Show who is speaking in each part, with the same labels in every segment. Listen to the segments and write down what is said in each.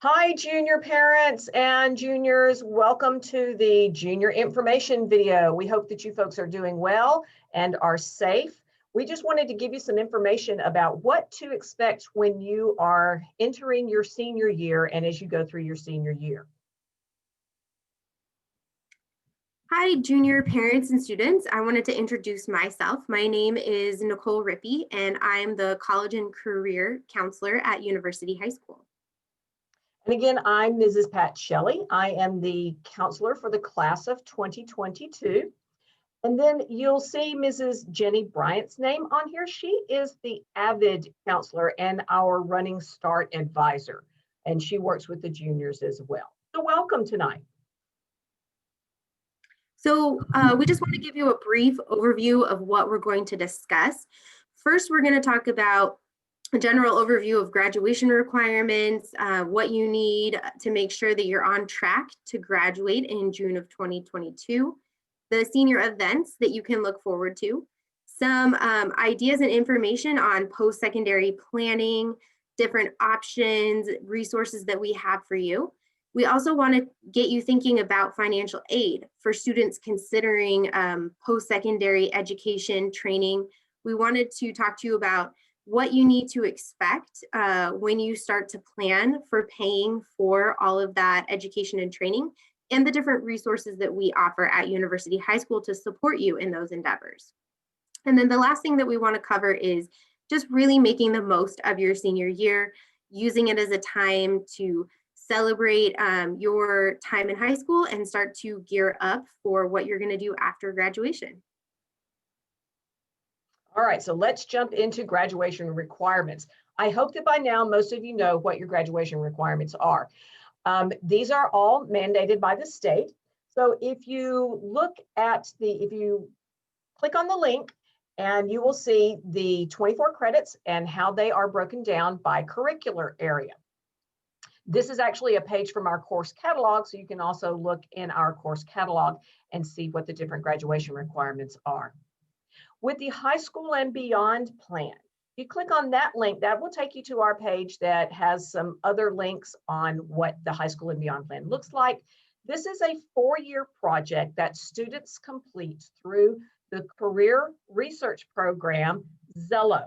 Speaker 1: Hi, junior parents and juniors. Welcome to the junior information video. We hope that you folks are doing well and are safe. We just wanted to give you some information about what to expect when you are entering your senior year and as you go through your senior year.
Speaker 2: Hi, junior parents and students. I wanted to introduce myself. My name is Nicole Rippee, and I'm the College and Career Counselor at University High School.
Speaker 1: And again, I'm Mrs. Pat Shelley. I am the counselor for the class of 2022. And then you'll see Mrs. Jenny Bryant's name on here. She is the AVID counselor and our Running Start advisor, and she works with the juniors as well. So welcome tonight.
Speaker 2: So we just want to give you a brief overview of what we're going to discuss. First, we're going to talk about a general overview of graduation requirements, what you need to make sure that you're on track to graduate in June of 2022, the senior events that you can look forward to, some ideas and information on post-secondary planning, different options, resources that we have for you. We also want to get you thinking about financial aid for students considering post-secondary education training. We wanted to talk to you about what you need to expect when you start to plan for paying for all of that education and training, and the different resources that we offer at University High School to support you in those endeavors. And then the last thing that we want to cover is just really making the most of your senior year, using it as a time to celebrate your time in high school and start to gear up for what you're going to do after graduation.
Speaker 1: All right, so let's jump into graduation requirements. I hope that by now most of you know what your graduation requirements are. These are all mandated by the state. So if you look at if you click on the link, and you will see the 24 credits and how they are broken down by curricular area. This is actually a page from our course catalog, so you can also look in our course catalog and see what the different graduation requirements are. With the high school and beyond plan, if you click on that link, that will take you to our page that has some other links on what the high school and beyond plan looks like. This is a 4-year project that students complete through the career research program, Zello.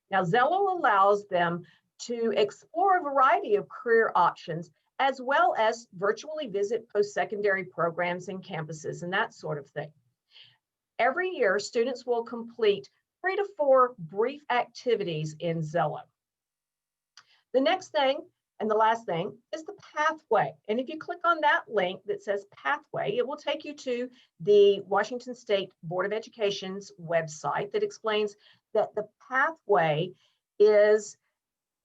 Speaker 1: Now, Zello allows them to explore a variety of career options, as well as virtually visit post-secondary programs and campuses and that sort of thing. Every year, students will complete 3 to 4 brief activities in Zello. The next thing and the last thing is the pathway. And if you click on that link that says pathway, it will take you to the Washington State Board of Education's website that explains that the pathway is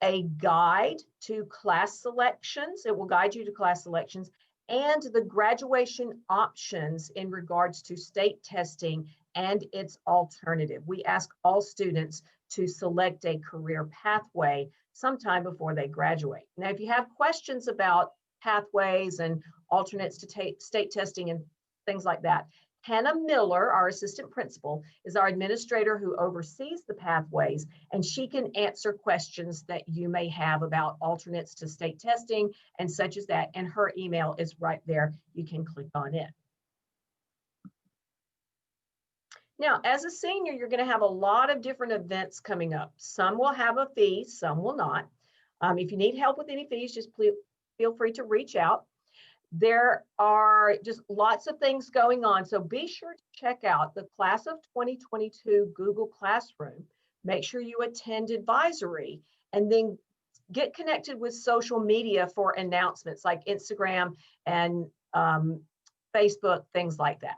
Speaker 1: a guide to class selections. It will guide you to class selections and the graduation options in regards to state testing and its alternative. We ask all students to select a career pathway sometime before they graduate. Now, if you have questions about pathways and alternates to state testing and things like that, Hannah Miller, our assistant principal, is our administrator who oversees the pathways, and she can answer questions that you may have about alternates to state testing and such as that. And her email is right there. You can click on it. Now, as a senior, you're going to have a lot of different events coming up. Some will have a fee, some will not. If you need help with any fees, just feel free to reach out. There are just lots of things going on. So be sure to check out the Class of 2022 Google Classroom. Make sure you attend advisory and then get connected with social media for announcements like Instagram and Facebook, things like that.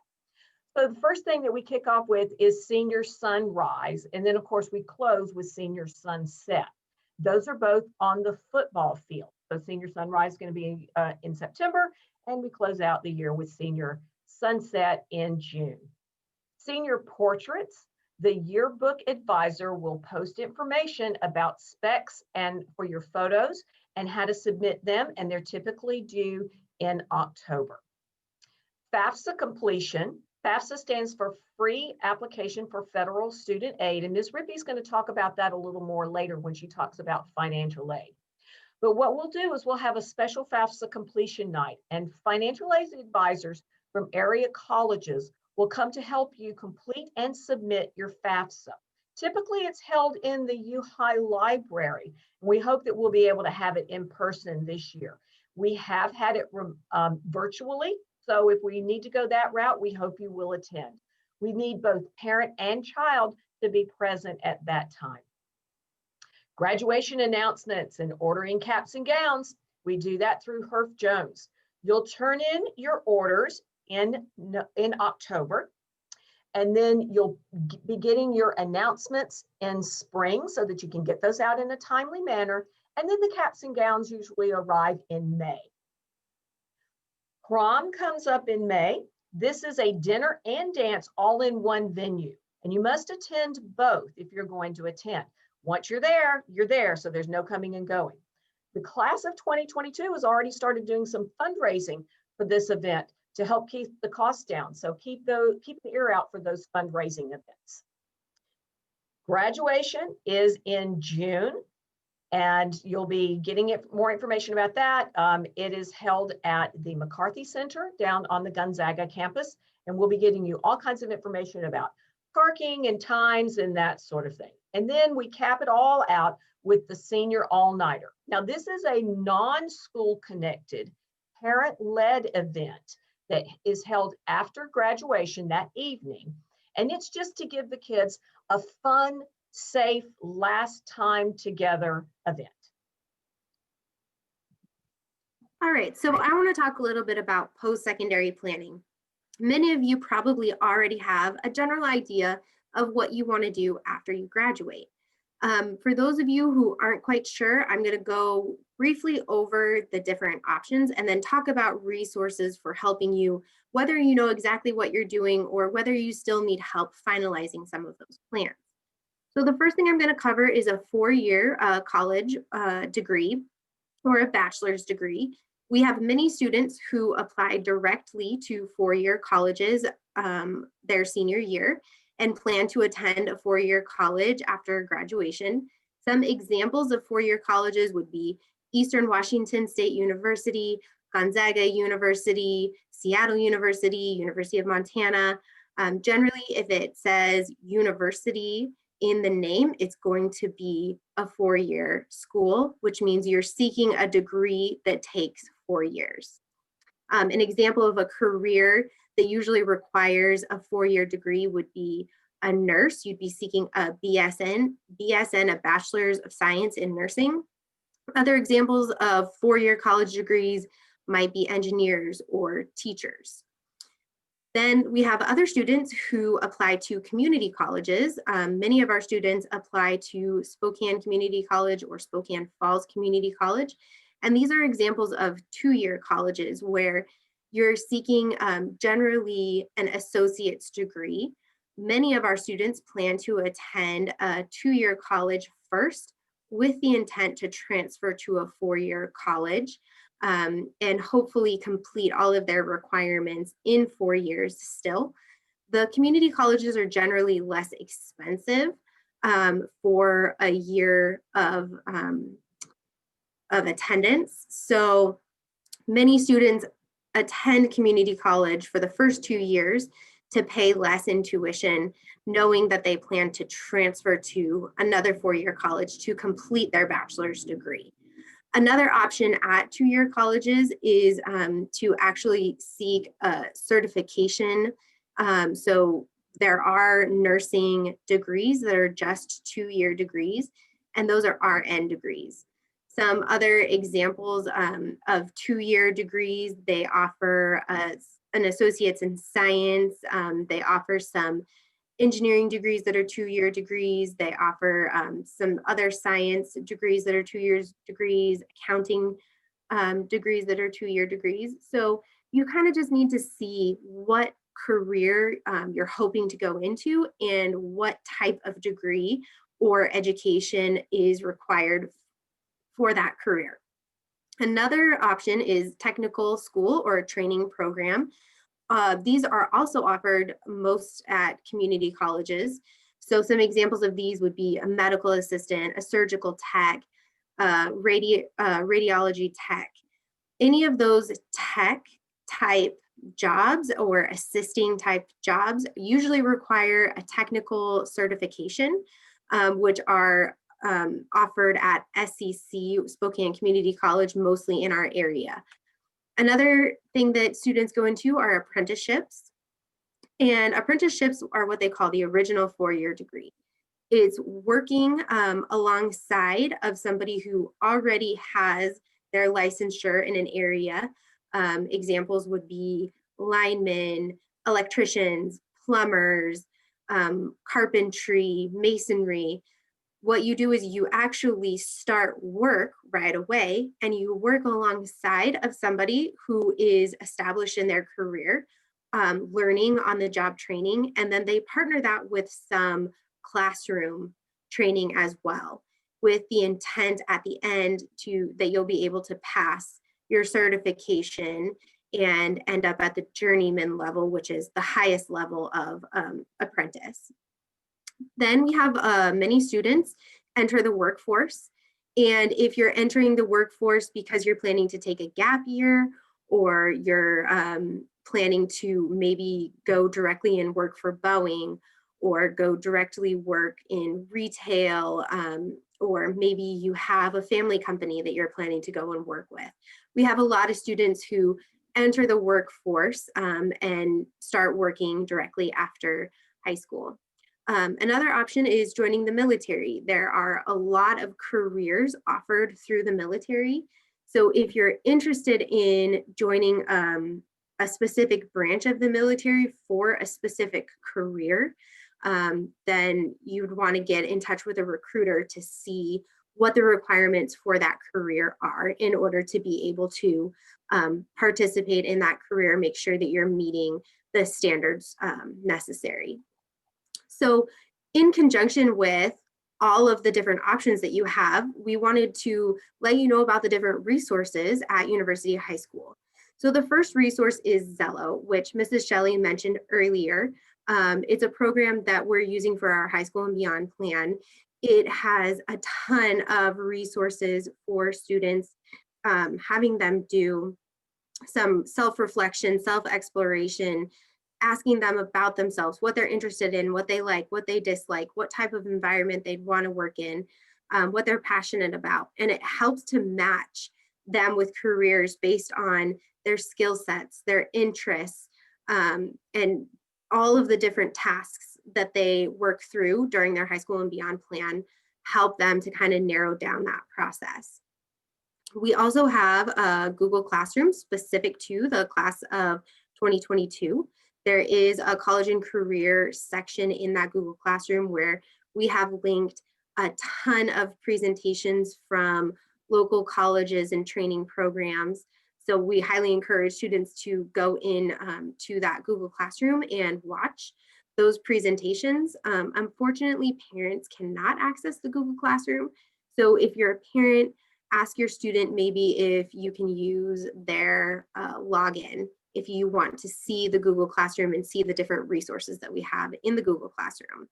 Speaker 1: So the first thing that we kick off with is Senior Sunrise. And then of course we close with Senior Sunset. Those are both on the football field. So Senior Sunrise is going to be in September, and we close out the year with Senior Sunset in June. Senior Portraits, the yearbook advisor will post information about specs and for your photos and how to submit them, and they're typically due in October. FAFSA completion. FAFSA stands for Free Application for Federal Student Aid, and Ms. Rippee is going to talk about that a little more later when she talks about financial aid. But what we'll do is we'll have a special FAFSA completion night, and financial aid advisors from area colleges will come to help you complete and submit your FAFSA. Typically, it's held in the U High Library. We hope that we'll be able to have it in person this year. We have had it virtually, so if we need to go that route, we hope you will attend. We need both parent and child to be present at that time. Graduation announcements and ordering caps and gowns, we do that through Herf Jones. You'll turn in your orders in October, and then you'll be getting your announcements in spring so that you can get those out in a timely manner. And then the caps and gowns usually arrive in May. Prom comes up in May. This is a dinner and dance all in one venue, and you must attend both if you're going to attend. Once you're there, so there's no coming and going. The class of 2022 has already started doing some fundraising for this event to help keep the costs down. So keep the ear out for those fundraising events. Graduation is in June, and you'll be getting more information about that. It is held at the McCarthy Center down on the Gonzaga campus, and we'll be getting you all kinds of information about parking and times and that sort of thing. And then we cap it all out with the senior all-nighter. Now, this is a non-school connected, parent-led event that is held after graduation that evening. And it's just to give the kids a fun, safe, last time together event.
Speaker 2: All right, so I want to talk a little bit about post-secondary planning. Many of you probably already have a general idea of what you want to do after you graduate. For those of you who aren't quite sure, I'm going to go briefly over the different options and then talk about resources for helping you, whether you know exactly what you're doing or whether you still need help finalizing some of those plans. So the first thing I'm going to cover is a 4-year college degree or a bachelor's degree. We have many students who apply directly to 4-year colleges their senior year and plan to attend a 4-year college after graduation. Some examples of 4-year colleges would be Eastern Washington State University, Gonzaga University, Seattle University, University of Montana. Generally, if it says university in the name, it's going to be a 4-year school, which means you're seeking a degree that takes 4 years. An example of a career that usually requires a 4-year degree would be a nurse. You'd be seeking a BSN, a Bachelor's of Science in Nursing. Other examples of 4-year college degrees might be engineers or teachers. Then we have other students who apply to community colleges. Many of our students apply to Spokane Community College or Spokane Falls Community College. And these are examples of 2-year colleges where you're seeking generally an associate's degree. Many of our students plan to attend a 2-year college first with the intent to transfer to a 4-year college and hopefully complete all of their requirements in 4 years still. The community colleges are generally less expensive for a year of attendance. So many students attend community college for the first 2 years to pay less in tuition, knowing that they plan to transfer to another 4-year college to complete their bachelor's degree. Another option at 2-year colleges is to actually seek a certification. So there are nursing degrees that are just 2-year degrees, and those are RN degrees. Some other examples of 2-year degrees, they offer an associate's in science. They offer some engineering degrees that are 2-year degrees. They offer some other science degrees that are 2-year degrees, accounting degrees that are 2-year degrees. So you kind of just need to see what career you're hoping to go into and what type of degree or education is required for that career. Another option is technical school or a training program. These are also offered most at community colleges. So some examples of these would be a medical assistant, a surgical tech, radiology tech. Any of those tech type jobs or assisting type jobs usually require a technical certification, which are offered at SCC, Spokane Community College, mostly in our area. Another thing that students go into are apprenticeships. And apprenticeships are what they call the original four-year degree. It's working alongside of somebody who already has their licensure in an area. Examples would be linemen, electricians, plumbers, carpentry, masonry. What you do is you actually start work right away, and you work alongside of somebody who is established in their career, learning on the job training, and then they partner that with some classroom training as well, with the intent at the end that you'll be able to pass your certification and end up at the journeyman level, which is the highest level of apprentice. Then we have many students enter the workforce. And if you're entering the workforce because you're planning to take a gap year, or you're planning to maybe go directly and work for Boeing, or go directly work in retail, or maybe you have a family company that you're planning to go and work with. We have a lot of students who enter the workforce and start working directly after high school. Another option is joining the military. There are a lot of careers offered through the military. So if you're interested in joining a specific branch of the military for a specific career, then you'd want to get in touch with a recruiter to see what the requirements for that career are in order to be able to participate in that career, make sure that you're meeting the standards necessary. So in conjunction with all of the different options that you have, we wanted to let you know about the different resources at University High School. So the first resource is Zello, which Mrs. Shelley mentioned earlier. It's a program that we're using for our high school and beyond plan. It has a ton of resources for students, having them do some self-reflection, self-exploration, asking them about themselves, what they're interested in, what they like, what they dislike, what type of environment they'd want to work in, what they're passionate about. And it helps to match them with careers based on their skill sets, their interests, and all of the different tasks that they work through during their high school and beyond plan help them to kind of narrow down that process. We also have a Google Classroom specific to the class of 2022. There is a college and career section in that Google Classroom where we have linked a ton of presentations from local colleges and training programs. So we highly encourage students to go in to that Google Classroom and watch those presentations. Unfortunately, parents cannot access the Google Classroom. So if you're a parent, ask your student maybe if you can use their login if you want to see the Google Classroom and see the different resources that we have in the Google Classroom.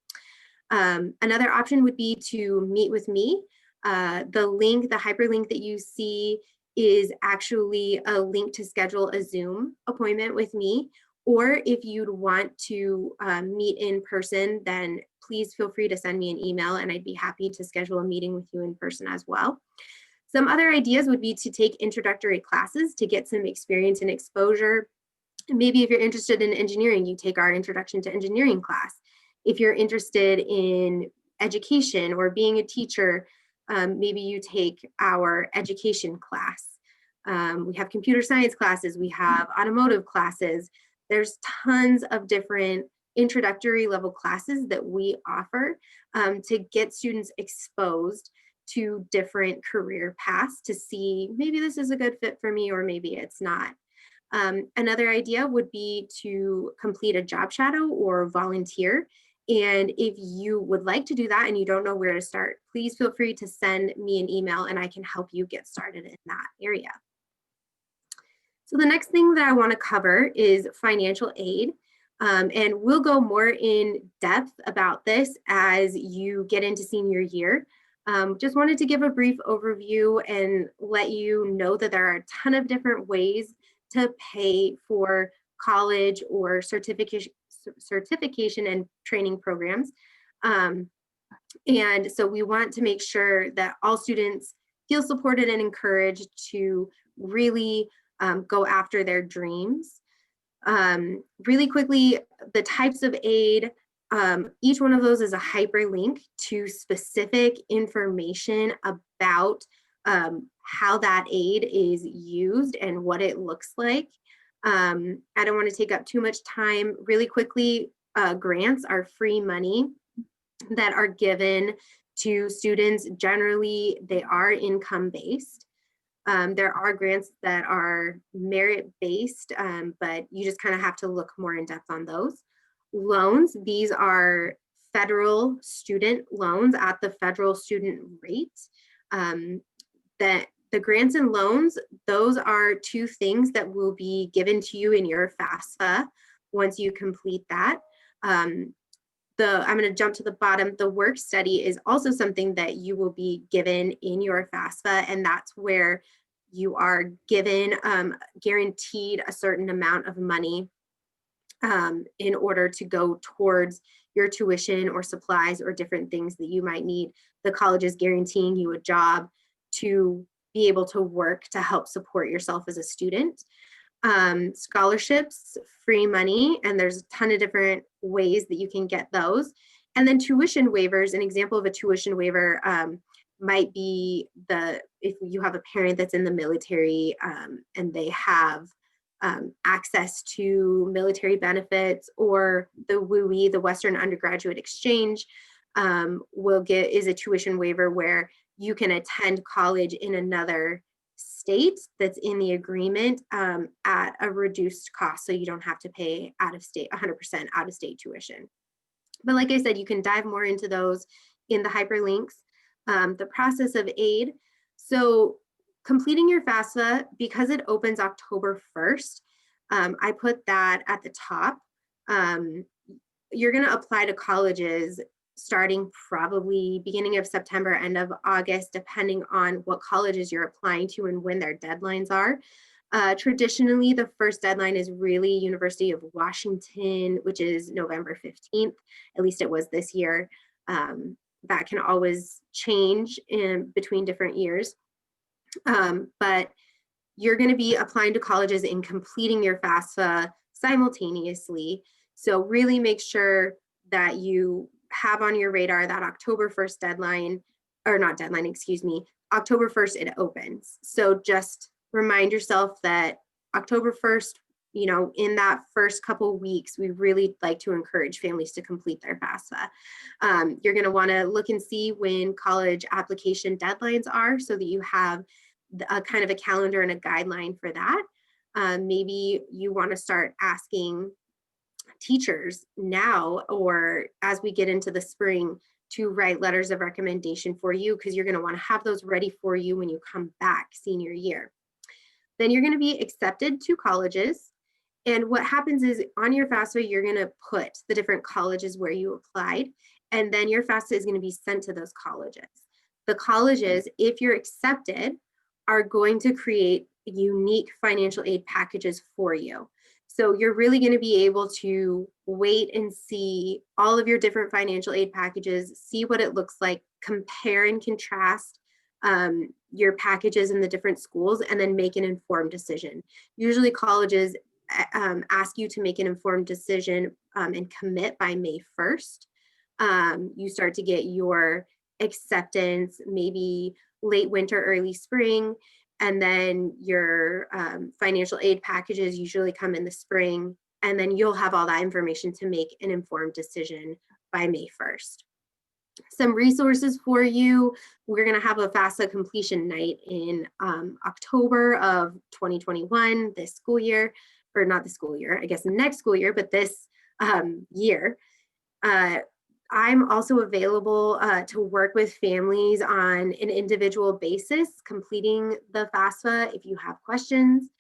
Speaker 2: Another option would be to meet with me. The link, the hyperlink that you see is actually a link to schedule a Zoom appointment with me. Or if you'd want to meet in person, then please feel free to send me an email and I'd be happy to schedule a meeting with you in person as well. Some other ideas would be to take introductory classes to get some experience and exposure. Maybe if you're interested in engineering, you take our Introduction to Engineering class. If you're interested in education or being a teacher, maybe you take our education class. We have computer science classes, we have automotive classes. There's tons of different introductory level classes that we offer to get students exposed to different career paths to see maybe this is a good fit for me or maybe it's not. Another idea would be to complete a job shadow or volunteer. And if you would like to do that and you don't know where to start, please feel free to send me an email and I can help you get started in that area. So the next thing that I want to cover is financial aid. And we'll go more in depth about this as you get into senior year. Just wanted to give a brief overview and let you know that there are a ton of different ways to pay for college or certification and training programs. Um, and so we want to make sure that all students feel supported and encouraged to really go after their dreams. Really quickly, the types of aid, each one of those is a hyperlink to specific information about how that aid is used and what it looks like. I don't want to take up too much time. Really quickly, grants are free money that are given to students. Generally, they are income-based. There are grants that are merit-based, but you just kind of have to look more in depth on those. Loans, these are federal student loans at the federal student rate. That the grants and loans, those are two things that will be given to you in your FAFSA once you complete that. I'm going to jump to the bottom. The work study is also something that you will be given in your FAFSA, and that's where you are given guaranteed a certain amount of money in order to go towards your tuition or supplies or different things that you might need. The college is guaranteeing you a job to be able to work to help support yourself as a student. Scholarships, free money, and there's a ton of different ways that you can get those. And then tuition waivers, an example of a tuition waiver might be if you have a parent that's in the military and they have access to military benefits, or the WUE, the Western Undergraduate Exchange, is a tuition waiver where you can attend college in another state that's in the agreement at a reduced cost, so you don't have to pay out of state 100% out of state tuition. But like I said, you can dive more into those in the hyperlinks. The process of aid. So completing your FAFSA, because it opens October 1st, I put that at the top. You're going to apply to colleges starting probably beginning of September, end of August, depending on what colleges you're applying to and when their deadlines are. Traditionally, the first deadline is really University of Washington, which is November 15th. At least it was this year. That can always change in between different years. But you're going to be applying to colleges and completing your FAFSA simultaneously. So really make sure that you have on your radar that October 1st deadline, or not deadline, excuse me, October 1st it opens. So just remind yourself that October 1st, in that first couple weeks, we really like to encourage families to complete their FAFSA. You're going to want to look and see when college application deadlines are, so that you have a kind of a calendar and a guideline for that. Maybe you want to start asking teachers now, or as we get into the spring, to write letters of recommendation for you, because you're going to want to have those ready for you when you come back senior year. Then you're going to be accepted to colleges. And what happens is on your FAFSA, you're going to put the different colleges where you applied, and then your FAFSA is going to be sent to those colleges. The colleges, if you're accepted, are going to create unique financial aid packages for you. So you're really going to be able to wait and see all of your different financial aid packages, see what it looks like, compare and contrast your packages in the different schools, and then make an informed decision. Usually colleges ask you to make an informed decision and commit by May 1st. You start to get your acceptance maybe late winter, early spring, and then your financial aid packages usually come in the spring, and then you'll have all that information to make an informed decision by May 1st. Some resources for you. We're going to have a FAFSA completion night in October of 2021, this school year, or not the school year, I guess next school year, but this year. I'm also available to work with families on an individual basis, completing the FAFSA if you have questions.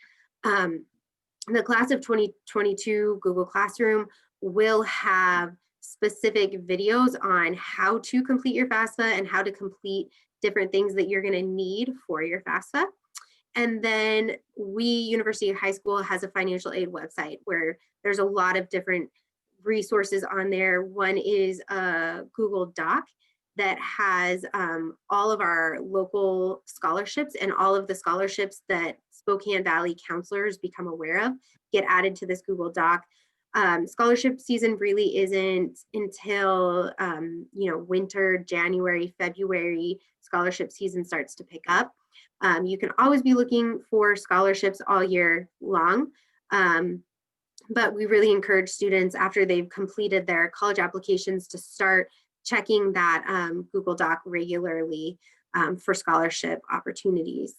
Speaker 2: The class of 2022 Google Classroom will have specific videos on how to complete your FAFSA and how to complete different things that you're going to need for your FAFSA. And then University of High School has a financial aid website where there's a lot of different resources on there. One is a Google Doc that has all of our local scholarships, and all of the scholarships that Spokane Valley counselors become aware of get added to this Google Doc. Scholarship season really isn't until winter, January, February. Scholarship season starts to pick up. You can always be looking for scholarships all year long, but we really encourage students after they've completed their college applications to start checking that Google Doc regularly for scholarship opportunities.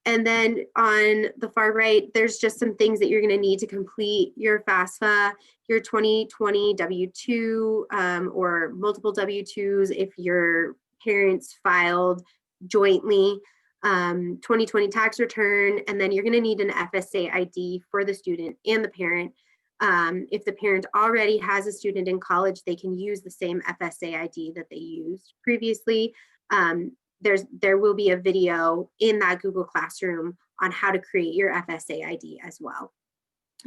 Speaker 2: And then on the far right, there's just some things that you're going to need to complete your FAFSA, your 2020 W-2 or multiple W-2s if your parents filed jointly, 2020 tax return, and then you're going to need an FSA ID for the student and the parent. If the parent already has a student in college, they can use the same FSA ID that they used previously. There will be a video in that Google Classroom on how to create your FSA ID as well.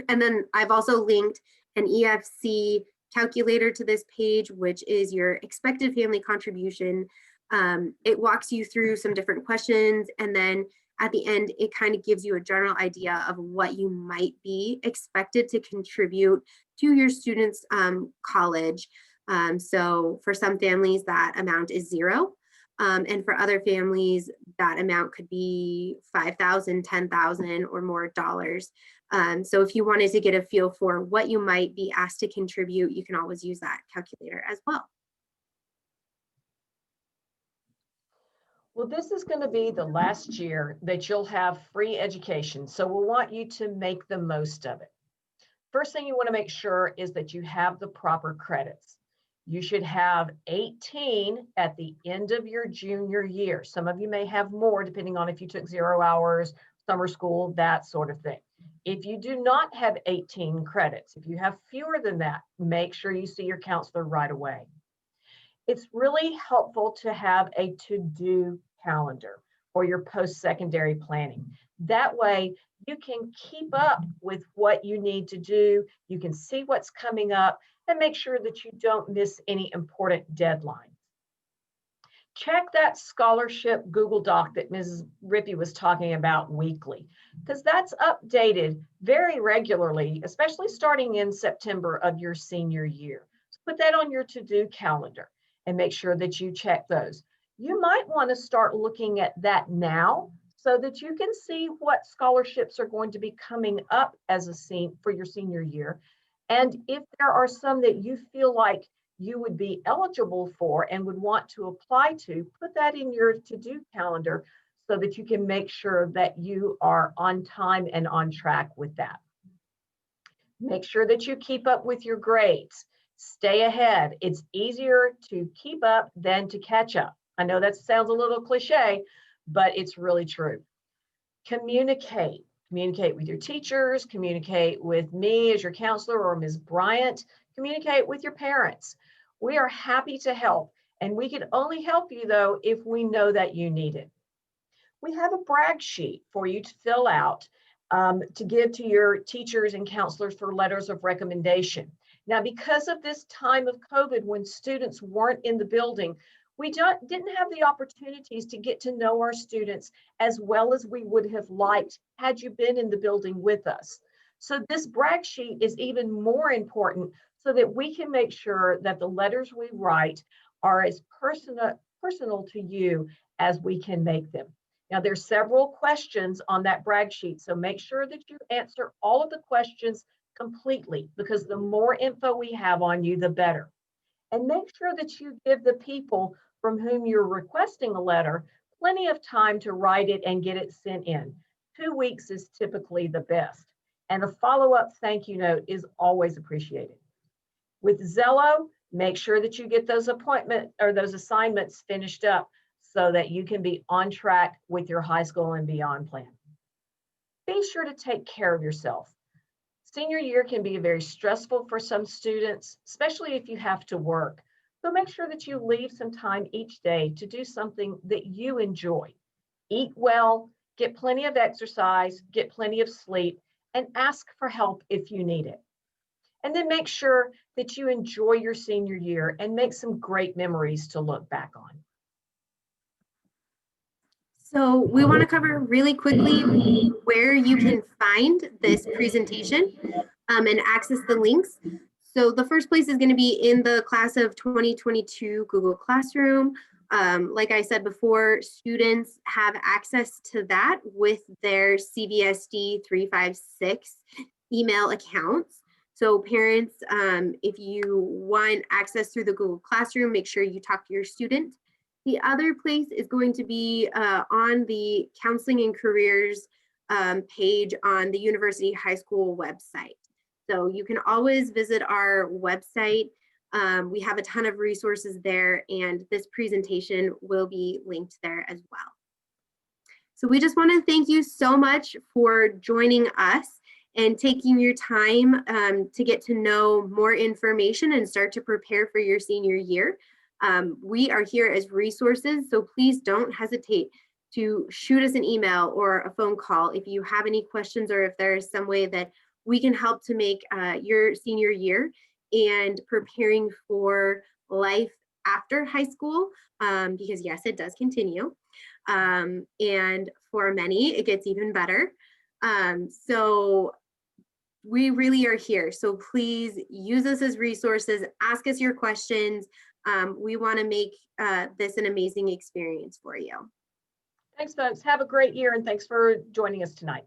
Speaker 2: And then I've also linked an EFC calculator to this page, which is your expected family contribution. It walks you through some different questions, and then at the end, it kind of gives you a general idea of what you might be expected to contribute to your students' college. So for some families, that amount is $0. And for other families, that amount could be $5,000, $10,000 or more dollars. So if you wanted to get a feel for what you might be asked to contribute, you can always use that calculator as well.
Speaker 1: Well, this is going to be the last year that you'll have free education, so we'll want you to make the most of it. First thing you want to make sure is that you have the proper credits. You should have 18 at the end of your junior year. Some of you may have more depending on if you took 0 hours, summer school, that sort of thing. If you do not have 18 credits, if you have fewer than that, make sure you see your counselor right away. It's really helpful to have a to-do calendar for your post-secondary planning. That way, you can keep up with what you need to do. You can see what's coming up and make sure that you don't miss any important deadlines. Check that scholarship Google Doc that Mrs. Rippee was talking about weekly, because that's updated very regularly, especially starting in September of your senior year. So put that on your to-do calendar and make sure that you check those. You might want to start looking at that now so that you can see what scholarships are going to be coming up as for your senior year. And if there are some that you feel like you would be eligible for and would want to apply to, put that in your to-do calendar so that you can make sure that you are on time and on track with that. Make sure that you keep up with your grades. Stay ahead. It's easier to keep up than to catch up. I know that sounds a little cliche, but it's really true. Communicate. Communicate with your teachers, communicate with me as your counselor or Ms. Bryant, communicate with your parents. We are happy to help, and we can only help you though if we know that you need it. We have a brag sheet for you to fill out to give to your teachers and counselors for letters of recommendation. Now, because of this time of COVID, when students weren't in the building, we didn't have the opportunities to get to know our students as well as we would have liked had you been in the building with us. So this brag sheet is even more important so that we can make sure that the letters we write are as personal to you as we can make them. Now, there's several questions on that brag sheet, so make sure that you answer all of the questions completely, because the more info we have on you, the better. And make sure that you give the people from whom you're requesting a letter plenty of time to write it and get it sent in. 2 weeks is typically the best. And a follow-up thank you note is always appreciated. With Zello, make sure that you get those those assignments finished up so that you can be on track with your high school and beyond plan. Be sure to take care of yourself. Senior year can be very stressful for some students, especially if you have to work. So make sure that you leave some time each day to do something that you enjoy. Eat well, get plenty of exercise, get plenty of sleep, and ask for help if you need it. And then make sure that you enjoy your senior year and make some great memories to look back on.
Speaker 2: So we want to cover really quickly where you can find this presentation and access the links. So the first place is going to be in the class of 2022 Google Classroom. Like I said before, students have access to that with their CVSD 356 email accounts. So parents, if you want access through the Google Classroom, make sure you talk to your student. The other place is going to be on the Counseling and Careers page on the University High School website. So you can always visit our website. We have a ton of resources there, and this presentation will be linked there as well. So we just want to thank you so much for joining us and taking your time to get to know more information and start to prepare for your senior year. We are here as resources, so please don't hesitate to shoot us an email or a phone call if you have any questions or if there is some way that we can help to make your senior year and preparing for life after high school, because yes, it does continue. And for many, it gets even better. So we really are here. So please use us as resources, ask us your questions. We want to make this an amazing experience for you.
Speaker 1: Thanks, folks. Have a great year, and thanks for joining us tonight.